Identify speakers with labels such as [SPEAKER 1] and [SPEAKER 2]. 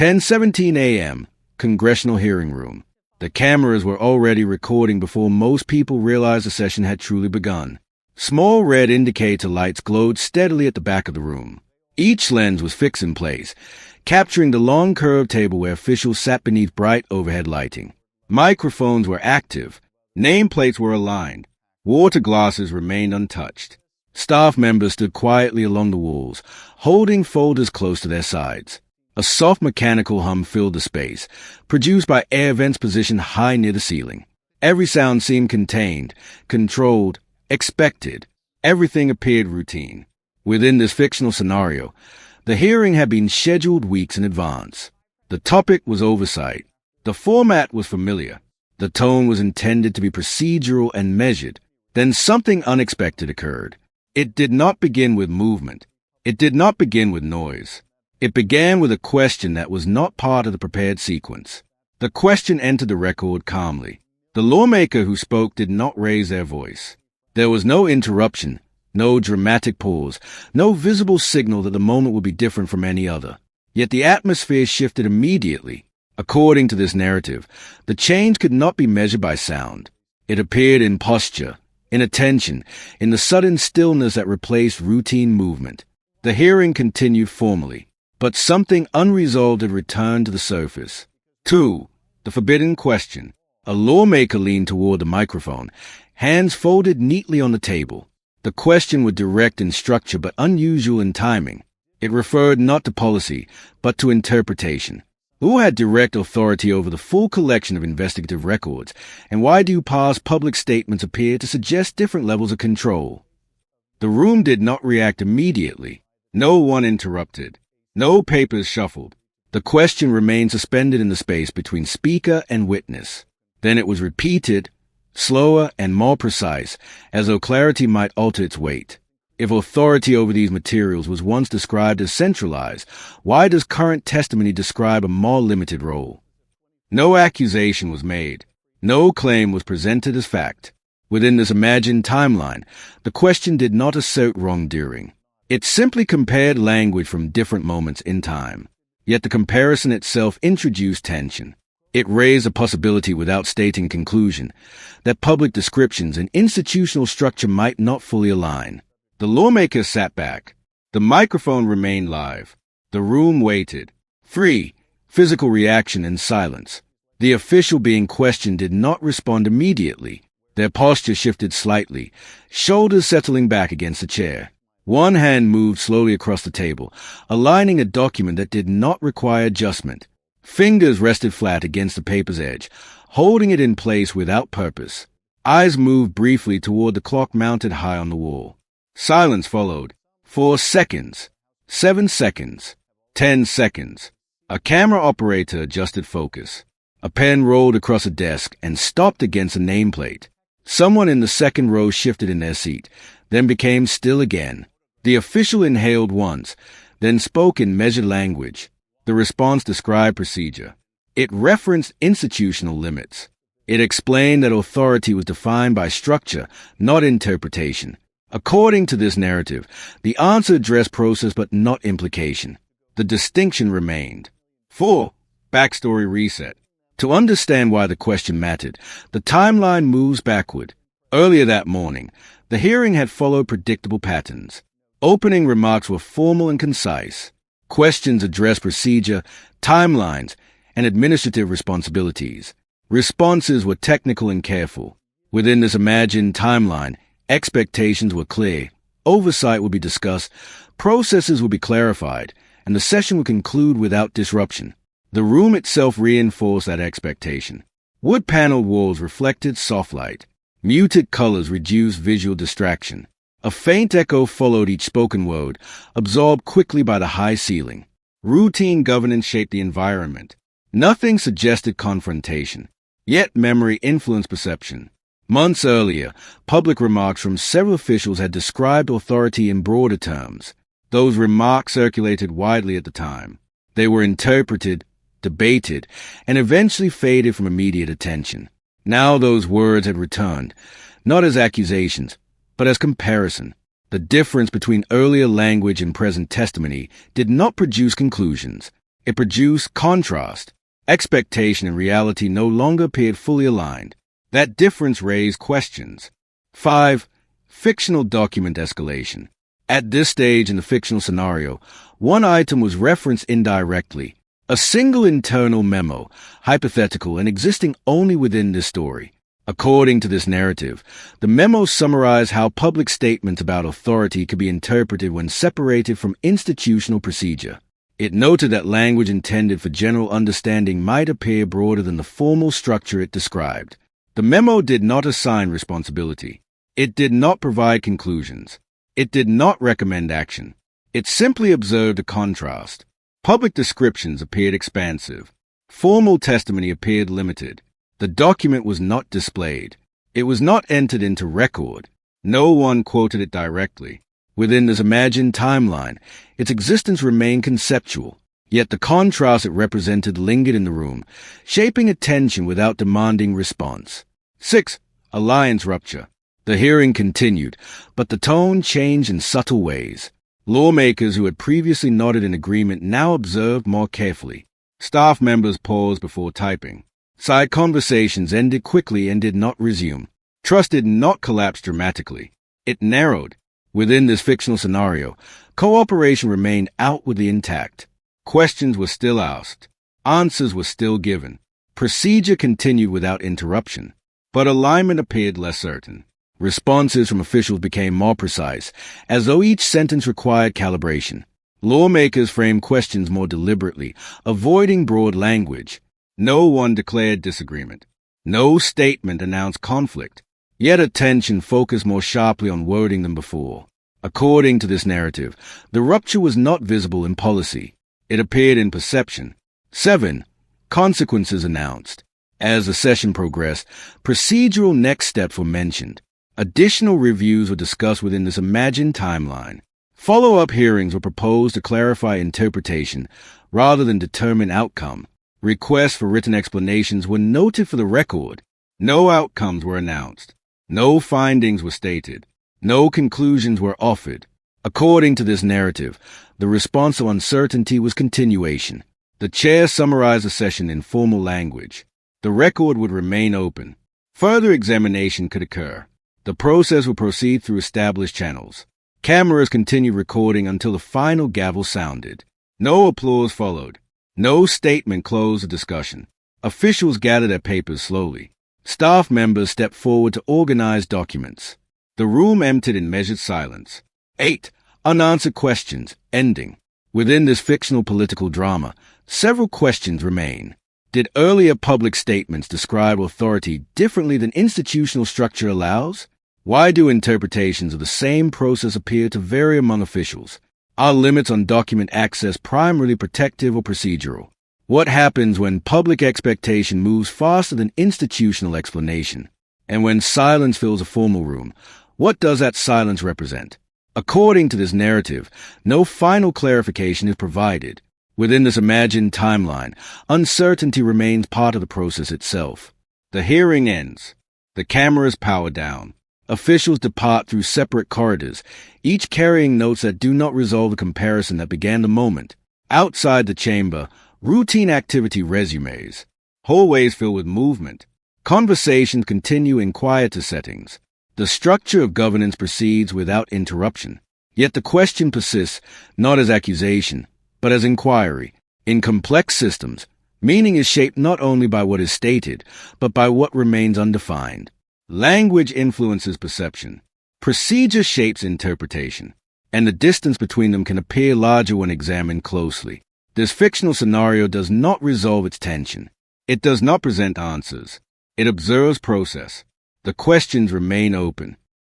[SPEAKER 1] 10:17 a.m., Congressional Hearing Room. The cameras were already recording before most people realized the session had truly begun. Small red indicator lights glowed steadily at the back of the room. Each lens was fixed in place, capturing the long curved table where officials sat beneath bright overhead lighting. Microphones were active. Nameplates were aligned. Water glasses remained untouched. Staff members stood quietly along the walls, holding folders close to their sides. A soft mechanical hum filled the space, produced by air vents positioned high near the ceiling. Every sound seemed contained, controlled, expected. Everything appeared routine. Within this fictional scenario, the hearing had been scheduled weeks in advance. The topic was oversight. The format was familiar. The tone was intended to be procedural and measured. Then something unexpected occurred. It did not begin with movement. It did not begin with noise. It began with a question that was not part of the prepared sequence. The question entered the record calmly. The lawmaker who spoke did not raise their voice. There was no interruption, no dramatic pause, no visible signal that the moment would be different from any other. Yet the atmosphere shifted immediately. According to this narrative, the change could not be measured by sound. It appeared in posture, in attention, in the sudden stillness that replaced routine movement. The hearing continued formally, but something unresolved had returned to the surface. 2. The forbidden question. A lawmaker leaned toward the microphone, hands folded neatly on the table. The question was direct in structure but unusual in timing. It referred not to policy, but to interpretation. Who had direct authority over the full collection of investigative records, and why do past public statements appear to suggest different levels of control? The room did not react immediately. No one interrupted. No papers shuffled. The question remained suspended in the space between speaker and witness. Then it was repeated, slower and more precise, as though clarity might alter its weight. If authority over these materials was once described as centralized, why does current testimony describe a more limited role? No accusation was made. No claim was presented as fact. Within this imagined timeline, the question did not assert wrongdoing. It simply compared language from different moments in time. Yet the comparison itself introduced tension. It raised a possibility without stating a conclusion, that public descriptions and institutional structure might not fully align. The lawmaker sat back. The microphone remained live. The room waited. Free, physical reaction and silence. The official being questioned did not respond immediately. Their posture shifted slightly, shoulders settling back against the chair. One hand moved slowly across the table, aligning a document that did not require adjustment. Fingers rested flat against the paper's edge, holding it in place without purpose. Eyes moved briefly toward the clock mounted high on the wall. Silence followed. 4 seconds. 7 seconds. 10 seconds. A camera operator adjusted focus. A pen rolled across a desk and stopped against a nameplate. Someone in the second row shifted in their seat, then became still again. The official inhaled once, then spoke in measured language. The response described procedure. It referenced institutional limits. It explained that authority was defined by structure, not interpretation. According to this narrative, the answer addressed process but not implication. The distinction remained. 4. Backstory reset. To understand why the question mattered, the timeline moves backward. Earlier that morning, the hearing had followed predictable patterns. Opening remarks were formal and concise. Questions addressed procedure, timelines, and administrative responsibilities. Responses were technical and careful. Within this imagined timeline, expectations were clear. Oversight would be discussed, processes would be clarified, and the session would conclude without disruption. The room itself reinforced that expectation. Wood-paneled walls reflected soft light. Muted colors reduced visual distraction. A faint echo followed each spoken word, absorbed quickly by the high ceiling. Routine governance shaped the environment. Nothing suggested confrontation. Yet memory influenced perception. Months earlier, public remarks from several officials had described authority in broader terms. Those remarks circulated widely at the time. They were interpreted, debated, and eventually faded from immediate attention. Now those words had returned, not as accusations, but as comparison. The difference between earlier language and present testimony did not produce conclusions. It produced contrast. Expectation and reality no longer appeared fully aligned. That difference raised questions. 5. Fictional document escalation. At this stage in the fictional scenario, one item was referenced indirectly. A single internal memo, hypothetical and existing only within this story. According to this narrative, the memo summarized how public statements about authority could be interpreted when separated from institutional procedure. It noted that language intended for general understanding might appear broader than the formal structure it described. The memo did not assign responsibility. It did not provide conclusions. It did not recommend action. It simply observed a contrast. Public descriptions appeared expansive. Formal testimony appeared limited. The document was not displayed. It was not entered into record. No one quoted it directly. Within this imagined timeline, its existence remained conceptual, yet the contrast it represented lingered in the room, shaping attention without demanding response. 6. Alliance rupture. The hearing continued, but the tone changed in subtle ways. Lawmakers who had previously nodded in agreement now observed more carefully. Staff members paused before typing. Side conversations ended quickly and did not resume. Trust did not collapse dramatically. It narrowed. Within this fictional scenario, cooperation remained outwardly intact. Questions were still asked. Answers were still given. Procedure continued without interruption. But alignment appeared less certain. Responses from officials became more precise, as though each sentence required calibration. Lawmakers framed questions more deliberately, avoiding broad language. No one declared disagreement. No statement announced conflict. Yet attention focused more sharply on wording than before. According to this narrative, the rupture was not visible in policy. It appeared in perception. 7. Consequences announced. As the session progressed, procedural next steps were mentioned. Additional reviews were discussed within this imagined timeline. Follow-up hearings were proposed to clarify interpretation rather than determine outcome. Requests for written explanations were noted for the record. No outcomes were announced. No findings were stated. No conclusions were offered. According to this narrative, the response to uncertainty was continuation. The chair summarized the session in formal language. The record would remain open. Further examination could occur. The process would proceed through established channels. Cameras continued recording until the final gavel sounded. No applause followed. No statement closed the discussion. Officials gathered their papers slowly. Staff members stepped forward to organize documents. The room emptied in measured silence. 8. Unanswered questions, ending. Within this fictional political drama, several questions remain. Did earlier public statements describe authority differently than institutional structure allows? Why do interpretations of the same process appear to vary among officials? Are limits on document access primarily protective or procedural? What happens when public expectation moves faster than institutional explanation? And when silence fills a formal room, what does that silence represent? According to this narrative, no final clarification is provided. Within this imagined timeline, uncertainty remains part of the process itself. The hearing ends. The cameras power down. Officials depart through separate corridors, each carrying notes that do not resolve the comparison that began the moment. Outside the chamber, routine activity resumes. Hallways fill with movement. Conversations continue in quieter settings. The structure of governance proceeds without interruption. Yet the question persists, not as accusation, but as inquiry. In complex systems, meaning is shaped not only by what is stated, but by what remains undefined. Language influences perception. Procedure shapes interpretation, and the distance between them can appear larger when examined closely. This fictional scenario does not resolve its tension. It does not present answers. It observes process. The questions remain open.